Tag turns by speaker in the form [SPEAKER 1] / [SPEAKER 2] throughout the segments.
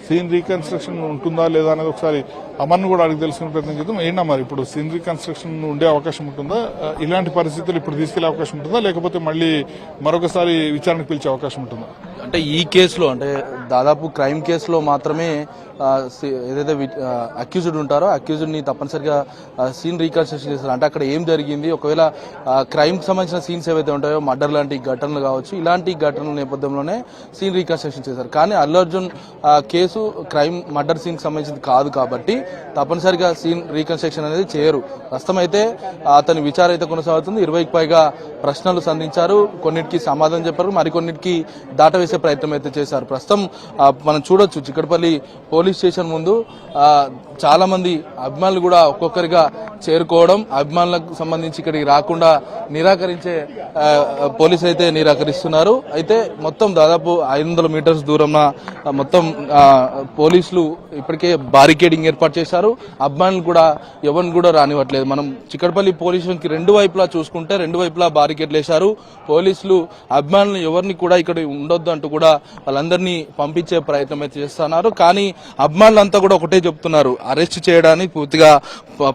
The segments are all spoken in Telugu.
[SPEAKER 1] సీన్ రీకన్స్ట్రక్షన్ ఉంటుందా లేదా అనేది ఒకసారి అమర్ను కూడా అడిగి తెలుసుకునే ప్రయత్నం చేద్దాం. ఏంటన్నా మరి ఇప్పుడు సీన్ రీకన్స్ట్రక్షన్ ఉండే అవకాశం ఉంటుందా? ఇలాంటి పరిస్థితులు ఇప్పుడు తీసుకెళ్లే అవకాశం ఉంటుందా, లేకపోతే మళ్ళీ మరొకసారి విచారణకు పిలిచే అవకాశం ఉంటుందా?
[SPEAKER 2] అంటే ఈ కేసులో అంటే దాదాపు క్రైమ్ కేసులో మాత్రమే ఏదైతే అక్యూజ్డ్ ఉంటారో అక్యూజ్డ్ని తప్పనిసరిగా సీన్ రీకన్స్ట్రక్షన్ చేస్తారు. అంటే అక్కడ ఏం జరిగింది, ఒకవేళ క్రైమ్కి సంబంధించిన సీన్స్ ఏవైతే ఉంటాయో మర్డర్ లాంటి ఘటనలు కావచ్చు, ఇలాంటి ఘటనల నేపథ్యంలోనే సీన్ రీకన్స్ట్రక్షన్ చేశారు. కానీ Allu Arjun case crime murder సీన్కి సంబంధించింది కాదు కాబట్టి తప్పనిసరిగా సీన్ రీకన్స్ట్రక్షన్ అనేది చేయరు. ప్రస్తుతం అయితే అతని విచారణ అయితే కొనసాగుతుంది. 20కి పైగా ప్రశ్నలు సంధించారు, కొన్నిటికి సమాధానం చెప్పారు, మరికొన్నిటికి దాటవేసే ప్రయత్నం అయితే చేశారు. ప్రస్తుతం మనం చూడొచ్చు చిక్కడపల్లి పోలీస్ స్టేషన్ ముందు చాలా మంది అభిమానులు కూడా ఒక్కొక్కరిగా చేరుకోవడం, అభిమానులకు సంబంధించి ఇక్కడికి రాకుండా నిరాకరించే పోలీసులు అయితే నిరాకరిస్తున్నారు. అయితే మొత్తం దాదాపు 500 మీటర్స్ దూరంలో మొత్తం పోలీసులు ఇప్పటికే బారికేడింగ్ ఏర్పాటు చేశారు. అభిమానులు కూడా ఎవరిని కూడా రానివ్వట్లేదు. మనం చిక్కడపల్లి పోలీస్ స్టేషన్కి రెండు వైపులా చూసుకుంటే రెండు వైపులా బారికేడ్లు వేశారు. పోలీసులు అభిమానులు ఎవరిని కూడా ఇక్కడ ఉండొద్దు అంటూ కూడా వాళ్ళందరినీ పంపించే ప్రయత్నం అయితే చేస్తున్నారు. కానీ అభిమానులంతా కూడా ఒకటే చెప్తున్నారు, అరెస్ట్ చేయడానికి పూర్తిగా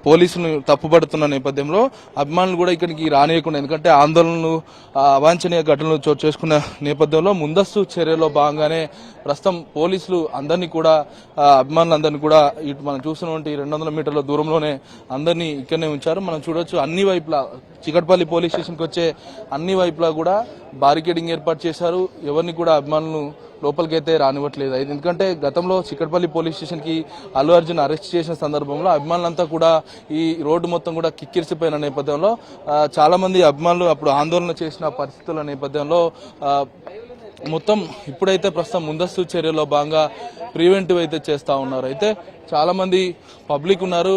[SPEAKER 2] పోలీసులు తప్పుపడుతున్న నేపథ్యంలో అభిమానులు కూడా ఇక్కడికి రానియకుండా, ఎందుకంటే ఆందోళనలు అవాంఛనీయ ఘటనలు చోటు చేసుకున్న నేపథ్యంలో ముందస్తు చర్యలో భాగంగానే ప్రస్తుతం పోలీసులు అందరినీ కూడా అభిమానులందరినీ కూడా ఇటు మనం చూసినటువంటి 200 మీటర్ల దూరంలోనే అందరినీ ఇక్కడనే ఉంచారు. మనం చూడొచ్చు అన్ని వైపులా చిక్కడపల్లి పోలీస్ స్టేషన్కి వచ్చే అన్ని వైపులా కూడా బారికేడింగ్ ఏర్పాటు చేశారు. ఎవరిని కూడా అభిమానులు లోపలికైతే రానివ్వట్లేదు. ఎందుకంటే గతంలో చిక్కడపల్లి పోలీస్ స్టేషన్ కి అల్లు అర్జున్ అరెస్ట్ చేసిన సందర్భంలో అభిమానులంతా కూడా ఈ రోడ్డు మొత్తం కూడా కిక్కిరిసిపోయిన నేపథ్యంలో చాలా మంది అభిమానులు అప్పుడు ఆందోళన చేసిన పరిస్థితుల నేపథ్యంలో మొత్తం ఇప్పుడైతే ప్రస్తుతం ముందస్తు చర్యలో భాగంగా ప్రివెంటివ్ అయితే చేస్తా ఉన్నారు. అయితే చాలా మంది పబ్లిక్ ఉన్నారు,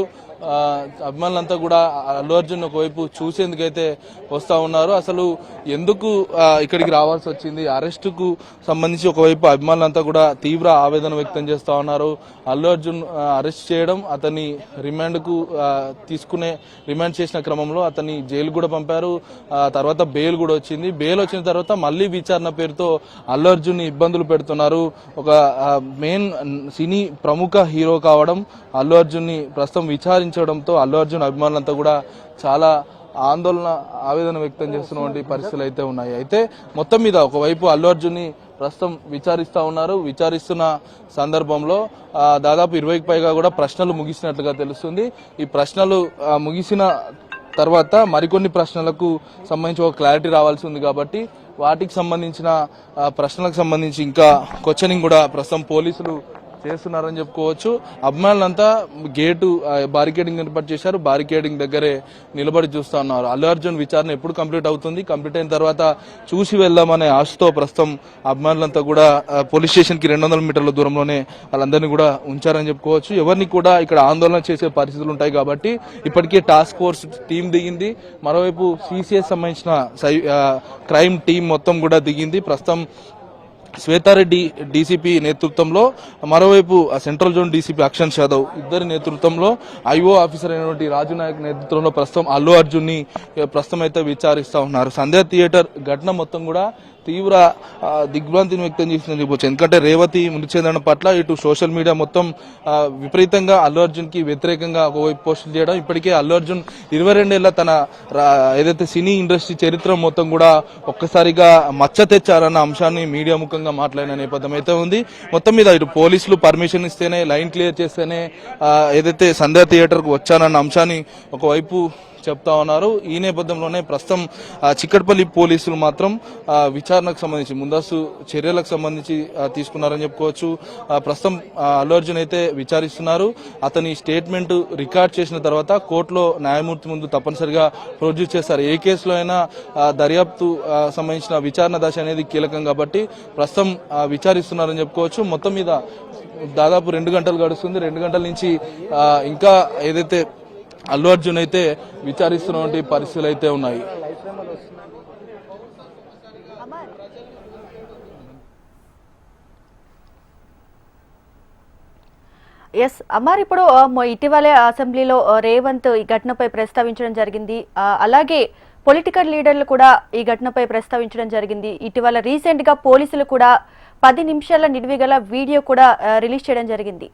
[SPEAKER 2] అభిమానులంతా కూడా అల్లు అర్జున్ ఒకవైపు చూసేందుకైతే వస్తా ఉన్నారు. అసలు ఎందుకు ఇక్కడికి రావాల్సి వచ్చింది, అరెస్టుకు సంబంధించి ఒకవైపు అభిమానులంతా కూడా తీవ్ర ఆవేదన వ్యక్తం చేస్తా ఉన్నారు. అల్లు అర్జున్ అరెస్ట్ చేయడం, అతన్ని రిమాండ్ చేసిన క్రమంలో అతన్ని జైలు కూడా పంపారు. తర్వాత బెయిల్ కూడా వచ్చింది. బెయిల్ వచ్చిన తర్వాత మళ్లీ విచారణ పేరుతో అల్లు అర్జున్ ఇబ్బందులు పెడుతున్నారు. ఒక మెయిన్ సినీ ప్రముఖ హీరో కావడం, అల్లు అర్జున్ ని ప్రస్తుతం విచారించడంతో అల్లు అర్జున్ అభిమానులంతా కూడా చాలా ఆవేదన వ్యక్తం చేస్తున్నటువంటి పరిస్థితులు అయితే ఉన్నాయి. అయితే మొత్తం మీద ఒకవైపు అల్లు అర్జున్ ని ప్రస్తుతం విచారిస్తా ఉన్నారు. విచారిస్తున్న సందర్భంలో దాదాపు 20కి పైగా కూడా ప్రశ్నలు ముగిసినట్లుగా తెలుస్తుంది. ఈ ప్రశ్నలు ముగిసిన తర్వాత మరికొన్ని ప్రశ్నలకు సంబంధించి ఒక క్లారిటీ రావాల్సి ఉంది కాబట్టి వాటికి సంబంధించిన ప్రశ్నలకు సంబంధించి ఇంకా క్వశ్చనింగ్ కూడా ప్రస్తుతం పోలీసులు చేస్తున్నారని చెప్పుకోవచ్చు. అభిమానులంతా గేటు బారికేడింగ్ ఏర్పాటు చేశారు. బారికేడింగ్ దగ్గరే నిలబడి చూస్తా ఉన్నారు. అల్లు అర్జున్ విచారణ ఎప్పుడు కంప్లీట్ అవుతుంది, కంప్లీట్ అయిన తర్వాత చూసి వెళ్దామనే ఆశతో ప్రస్తుతం అభిమానులంతా కూడా పోలీస్ స్టేషన్ కి 200 మీటర్ల దూరంలోనే వాళ్ళందరినీ కూడా ఉంచారని చెప్పుకోవచ్చు. ఎవరిని కూడా ఇక్కడ ఆందోళన చేసే పరిస్థితులు ఉంటాయి కాబట్టి ఇప్పటికే టాస్క్ ఫోర్స్ టీం దిగింది. మరోవైపు సిసిఎస్ సంబంధించిన క్రైమ్ టీం మొత్తం కూడా దిగింది. ప్రస్తుతం శ్వేతారెడ్డి డీసీపీ నేతృత్వంలో, మరోవైపు central zone DCP Akshant Yadav ఇద్దరి నేతృత్వంలో, ఐఓ ఆఫీసర్ అయినటువంటి రాజు నాయక్ నేతృత్వంలో ప్రస్తుతం అల్లు అర్జున్ ని ప్రస్తుతం అయితే విచారిస్తా ఉన్నారు. సంధ్యా థియేటర్ ఘటన మొత్తం కూడా తీవ్ర దిగ్భ్రాంతిని వ్యక్తం చేసిందని చెప్పొచ్చు. ఎందుకంటే రేవతి మృతి చెందడం పట్ల ఇటు సోషల్ మీడియా మొత్తం విపరీతంగా అల్లు అర్జున్ కి వ్యతిరేకంగా ఒకవైపు పోస్టులు చేయడం, ఇప్పటికే అల్లు అర్జున్ 22 ఏళ్ల తన ఏదైతే సినీ ఇండస్ట్రీ చరిత్ర మొత్తం కూడా ఒక్కసారిగా మచ్చ తెచ్చారన్న అంశాన్ని మీడియా ముఖంగా మాట్లాడిన నేపథ్యం అయితే ఉంది. మొత్తం మీద ఇటు పోలీసులు పర్మిషన్ ఇస్తేనే, లైన్ క్లియర్ చేస్తేనే ఏదైతే సంధ్యా థియేటర్ కు వచ్చానన్న అంశాన్ని ఒకవైపు చెప్తా ఉన్నారు. ఈ నేపథ్యంలోనే ప్రస్తుతం చిక్కడపల్లి పోలీసులు మాత్రం విచారణకు సంబంధించి ముందస్తు చర్యలకు సంబంధించి తీసుకున్నారని చెప్పుకోవచ్చు. ప్రస్తుతం అల్లు అర్జున్ అయితే విచారిస్తున్నారు. అతని స్టేట్మెంట్ రికార్డ్ చేసిన తర్వాత కోర్టులో న్యాయమూర్తి ముందు తప్పనిసరిగా ప్రొడ్యూస్ చేస్తారు. ఏ కేసులో అయినా దర్యాప్తు సంబంధించిన విచారణ దశ అనేది కీలకం కాబట్టి ప్రస్తుతం విచారిస్తున్నారని చెప్పుకోవచ్చు. మొత్తం మీద దాదాపు 2 గంటలు గడుస్తుంది. 2 గంటల నుంచి ఇంకా ఏదైతే అల్లు అర్జున్ అయితే విచారిస్తున్నటువంటి పరిస్థితులు అయితే ఉన్నాయి.
[SPEAKER 3] ఎస్ అమర్, ఇప్పుడు ఇటీవలే అసెంబ్లీలో రేవంత్ ఈ ఘటనపై ప్రస్తావించడం జరిగింది. అలాగే పొలిటికల్ లీడర్లు కూడా ఈ ఘటనపై ప్రస్తావించడం జరిగింది. ఇటీవల రీసెంట్ గా పోలీసులు కూడా 10 నిమిషాల నిడివిగల వీడియో కూడా రిలీజ్ చేయడం జరిగింది.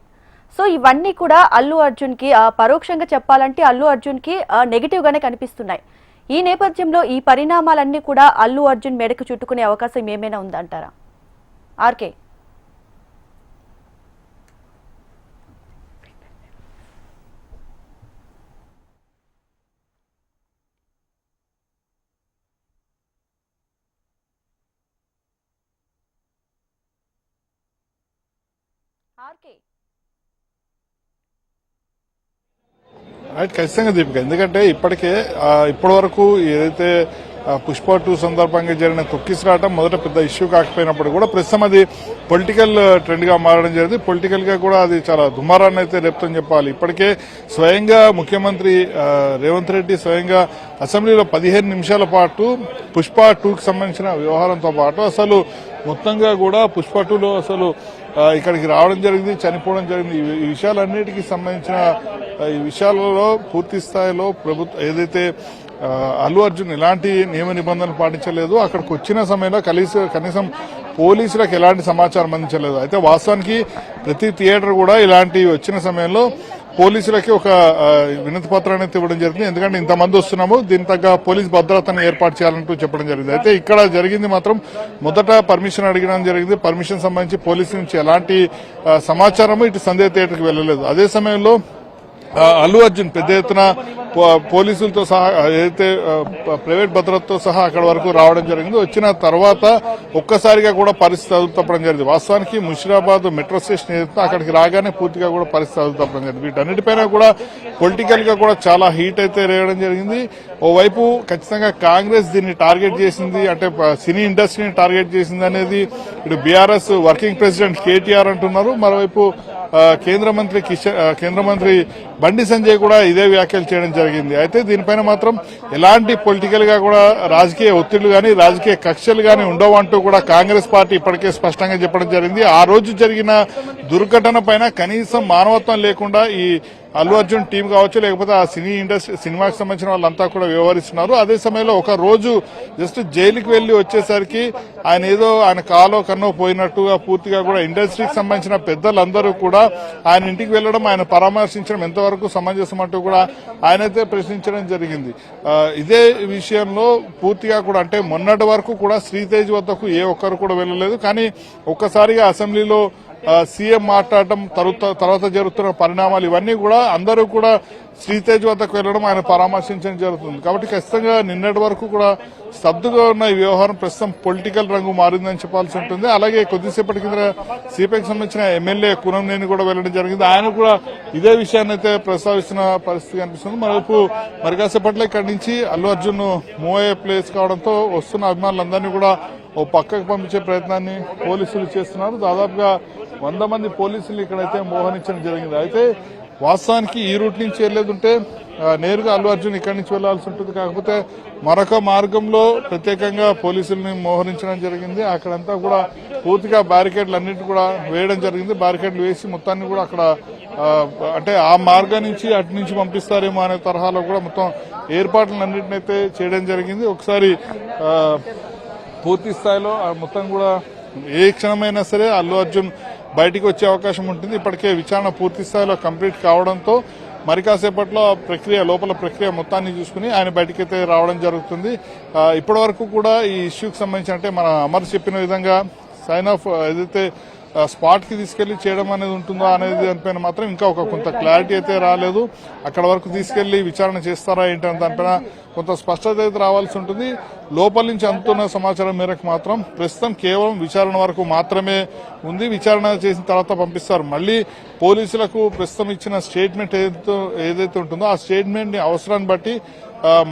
[SPEAKER 3] సో ఇవన్నీ కూడా అల్లు అర్జున్ కి పరోక్షంగా చెప్పాలంటే అల్లు అర్జున్ కి నెగిటివ్ గానే కనిపిస్తున్నాయి. ఈ నేపథ్యంలో ఈ పరిణామాలన్నీ కూడా అల్లు అర్జున్ మెడకు చుట్టుకునే అవకాశం ఏమైనా ఉందంటారా? ఆర్కే
[SPEAKER 1] రైట్, ఖచ్చితంగా దీపిక. ఎందుకంటే ఇప్పటికే ఇప్పటి వరకు ఏదైతే పుష్ప 2 సందర్భంగా జరిగిన తొక్కిసలాట మొదట పెద్ద ఇష్యూ కాకపోయినప్పుడు కూడా ప్రస్తుతం అది పొలిటికల్ ట్రెండ్ గా మారడం జరిగింది. పొలిటికల్ గా కూడా అది చాలా దుమారాన్ని అయితే రేపుతని చెప్పాలి. ఇప్పటికే స్వయంగా ముఖ్యమంత్రి రేవంత్ రెడ్డి స్వయంగా అసెంబ్లీలో 15 నిమిషాల పాటు పుష్ప 2కి సంబంధించిన వ్యవహారంతో పాటు అసలు మొత్తంగా కూడా పుష్ప 2లో అసలు ఇక్కడికి రావడం జరిగింది, చనిపోవడం జరిగింది, ఈ విషయాలన్నిటికీ సంబంధించిన ఈ విషయాలలో పూర్తి స్థాయిలో ప్రభుత్వం ఏదైతే అల్లు అర్జున్ ఎలాంటి నియమ నిబంధనలు పాటించలేదు, అక్కడికి వచ్చిన సమయంలో కనీసం పోలీసులకు ఎలాంటి సమాచారం అందించలేదు. అయితే వాస్తవానికి ప్రతి థియేటర్ కూడా ఇలాంటి వచ్చిన సమయంలో పోలీసులకి ఒక వినతి పత్రాన్ని ఇవ్వడం జరిగింది. ఎందుకంటే ఇంతమంది వస్తున్నాము, దీని తగ్గ పోలీస్ భద్రతను ఏర్పాటు చేయాలంటూ చెప్పడం జరిగింది. అయితే ఇక్కడ జరిగింది మాత్రం మొదట పర్మిషన్ అడగడం జరిగింది. పర్మిషన్ సంబంధించి పోలీసు నుంచి ఎలాంటి సమాచారము ఇటు సంధ్య థియేటర్కి వెళ్ళలేదు. అదే సమయంలో అల్లు అర్జున్ పెద్ద ఎత్తున పోలీసులతో సహా ఏదైతే ప్రైవేట్ భద్రతతో సహా అక్కడ వరకు రావడం జరిగింది. వచ్చిన తర్వాత ఒక్కసారిగా కూడా పరిస్థితి అదుపు తప్పడం జరిగింది. వాస్తవానికి ముషిరాబాద్ మెట్రో స్టేషన్ ఏదైతే అక్కడికి రాగానే పూర్తిగా కూడా పరిస్థితి అదుపు తప్పడం జరిగింది. వీటన్నిటిపైన కూడా పొలిటికల్ గా కూడా చాలా హీట్ అయితే రేయడం జరిగింది. ఓవైపు ఖచ్చితంగా కాంగ్రెస్ దీన్ని టార్గెట్ చేసింది, అంటే సినీ ఇండస్ట్రీని టార్గెట్ చేసింది అనేది ఇటు బీఆర్ఎస్ వర్కింగ్ ప్రెసిడెంట్ కేటీఆర్ అంటున్నారు. మరోవైపు కేంద్ర మంత్రి బండి సంజయ్ కూడా ఇదే వ్యాఖ్యలు చేయడం జరిగింది. అయితే దీనిపైన మాత్రం ఎలాంటి పొలిటికల్ గా కూడా రాజకీయ ఒత్తిళ్లు గాని రాజకీయ కక్షలు గాని ఉండవంటూ కూడా కాంగ్రెస్ పార్టీ ఇప్పటికే స్పష్టంగా చెప్పడం జరిగింది. ఆ రోజు జరిగిన దుర్ఘటన పైన కనీసం మానవత్వం లేకుండా ఈ అల్లు అర్జున్ టీం కావచ్చు, లేకపోతే ఆ సినిమాకి సంబంధించిన వాళ్ళంతా కూడా వ్యవహరిస్తున్నారు. అదే సమయంలో ఒక రోజు జస్ట్ జైలుకి వెళ్లి వచ్చేసరికి ఆయన కాలో కన్నో పోయినట్టుగా పూర్తిగా కూడా ఇండస్ట్రీకి సంబంధించిన పెద్దలందరూ కూడా ఆయన ఇంటికి వెళ్లడం, ఆయన పరామర్శించడం ఎంతవరకు సమంజసం అంటూ కూడా ఆయనైతే ప్రశ్నించడం జరిగింది. ఇదే విషయంలో పూర్తిగా కూడా అంటే మొన్నటి వరకు కూడా శ్రీతేజ్ వద్దకు ఏ ఒక్కరు కూడా వెళ్లలేదు. కానీ ఒక్కసారిగా అసెంబ్లీలో సీఎం మాట్లాడటం, తర్వాత జరుగుతున్న పరిణామాలు ఇవన్నీ కూడా అందరూ కూడా శ్రీతేజ్ వద్దకు వెళ్లడం, ఆయన పరామర్శించడం జరుగుతుంది. కాబట్టి ఖచ్చితంగా నిన్నటి వరకు కూడా స్తబ్దుగా ఉన్న ఈ వ్యవహారం ప్రస్తుతం పొలిటికల్ రంగు మారిందని చెప్పాల్సి ఉంటుంది. అలాగే కొద్దిసేపటి కింద సిపిఐకి సంబంధించిన ఎమ్మెల్యే కునంనేని కూడా వెళ్లడం జరిగింది. ఆయన కూడా ఇదే విషయాన్ని అయితే ప్రస్తావిస్తున్న పరిస్థితి కనిపిస్తుంది. మరోవైపు మరి కాసేపట్లో ఇక్కడి నుంచి అల్లు అర్జున్ మూవ్ అయ్యే ప్లేస్ కావడంతో వస్తున్న అభిమానులందరినీ కూడా ఓ పక్కకు పంపించే ప్రయత్నాన్ని పోలీసులు చేస్తున్నారు. దాదాపుగా 100 మంది పోలీసులు ఇక్కడైతే మోహరించడం జరిగింది. అయితే వాస్తవానికి ఈ రూట్ నుంచి వెళ్లేదుంటే నేరుగా అల్లు అర్జున్ ఇక్కడి నుంచి వెళ్లాల్సి ఉంటుంది. కాకపోతే మరొక మార్గంలో ప్రత్యేకంగా పోలీసుల్ని మోహరించడం జరిగింది. అక్కడంతా కూడా పూర్తిగా బ్యారికేడ్లు అన్నింటి కూడా వేయడం జరిగింది. బ్యారికేడ్లు వేసి మొత్తాన్ని కూడా అక్కడ అంటే ఆ మార్గం నుంచి అటు నుంచి పంపిస్తారేమో అనే తరహాలో కూడా మొత్తం ఏర్పాట్లన్నింటినైతే చేయడం జరిగింది. ఒకసారి పూర్తి స్థాయిలో మొత్తం కూడా ఏ క్షణమైనా సరే అల్లు అర్జున్ బయటికి వచ్చే అవకాశం ఉంటుంది. ఇప్పటికే విచారణ పూర్తి స్థాయిలో కంప్లీట్ కావడంతో మరి కాసేపట్లో లోపల ప్రక్రియ మొత్తాన్ని చూసుకుని ఆయన బయటకైతే రావడం జరుగుతుంది. ఇప్పటి వరకు కూడా ఈ ఇష్యూకి సంబంధించి అంటే మన అమర్ చెప్పిన విధంగా సైన్ ఆఫ్ ఏదైతే స్పాట్ కి తీసుకెళ్లి చేయడం అనేది ఉంటుందో అనేది దానిపైన మాత్రం ఇంకా కొంత క్లారిటీ అయితే రాలేదు. అక్కడ వరకు తీసుకెళ్లి విచారణ చేస్తారా ఏంటంటే దానిపైన కొంత స్పష్టత అయితే రావాల్సి ఉంటుంది. లోపల నుంచి అందుతున్న సమాచారం మేరకు మాత్రం ప్రస్తుతం కేవలం విచారణ వరకు మాత్రమే ఉంది. విచారణ చేసిన తర్వాత పంపిస్తారు. మళ్లీ పోలీసులకు ప్రస్తుతం ఇచ్చిన స్టేట్మెంట్ ఏదైతే ఉంటుందో ఆ స్టేట్మెంట్ ని అవసరాన్ని బట్టి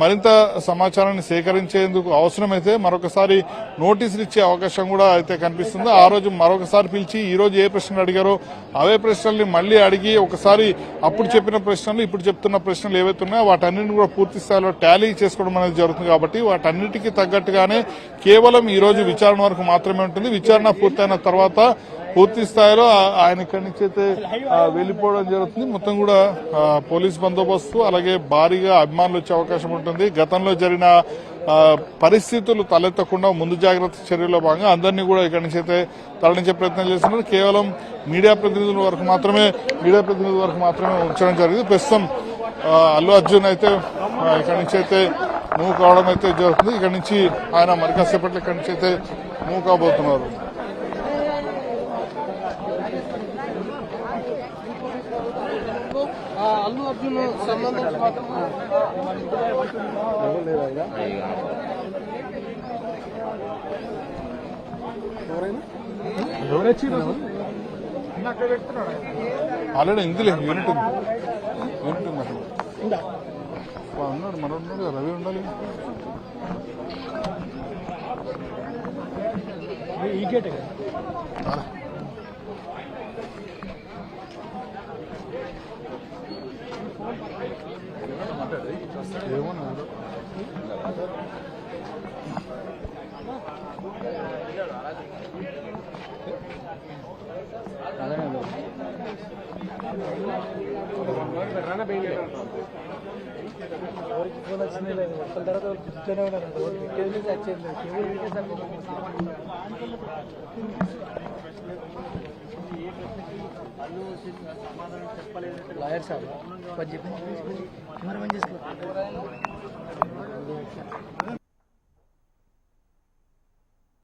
[SPEAKER 1] మరింత సమాచారాన్ని సేకరించేందుకు అవసరమైతే మరొకసారి నోటీసులు ఇచ్చే అవకాశం కూడా అయితే కనిపిస్తుంది. ఆ రోజు మరొకసారి పిలిచి ఈ రోజు ఏ ప్రశ్నలు అడిగారో అవే ప్రశ్నల్ని మళ్లీ అడిగి ఒకసారి అప్పుడు చెప్పిన ప్రశ్నలు ఇప్పుడు చెప్తున్న ప్రశ్నలు ఏవైతే ఉన్నాయో వాటన్నింటిని కూడా పూర్తి స్థాయిలో టాలీ చేసుకోవడం అనేది జరుగుతుంది. కాబట్టి వాటన్నిటికీ తగ్గట్టుగానే కేవలం ఈ రోజు విచారణ వరకు మాత్రమే ఉంటుంది. విచారణ పూర్తయిన తర్వాత పూర్తి స్థాయిలో ఆయన ఇక్కడి నుంచి అయితే వెళ్లిపోవడం జరుగుతుంది. మొత్తం కూడా పోలీస్ బందోబస్తు అలాగే భారీగా అభిమానులు వచ్చే అవకాశం ఉంటుంది. గతంలో జరిగిన పరిస్థితులు తలెత్తకుండా ముందు జాగ్రత్త చర్యల్లో భాగంగా అందరినీ కూడా ఇక్కడి నుంచి అయితే తరలించే ప్రయత్నం చేస్తున్నారు. కేవలం మీడియా ప్రతినిధుల వరకు మాత్రమే ఉంచడం జరిగింది. ప్రస్తుతం అల్లు అర్జున్ అయితే ఇక్కడి నుంచి అయితే మూవ్ కావడం అయితే జరుగుతుంది. ఇక్కడి నుంచి ఆయన మరి కాసేపట్లో ఇక్కడి నుంచి అయితే మూవ్ కాబోతున్నారు.
[SPEAKER 4] అల్లు అర్జున్ సంబంధించి మాత్రం
[SPEAKER 1] ఆల్రెడీ ఇందులే యూనిట్ ఉంది అక్కడ ఉన్నాడు, మన ఉన్నాడు, రవి ఉండాలి.
[SPEAKER 4] ఈ గేట్
[SPEAKER 1] ఏమన్నా
[SPEAKER 4] ఫోన్ వచ్చింది లేదు ఒకరి తర్వాత కూర్చొనే ఉన్నారు. లాయర్ సార్ చెప్పి చేసుకో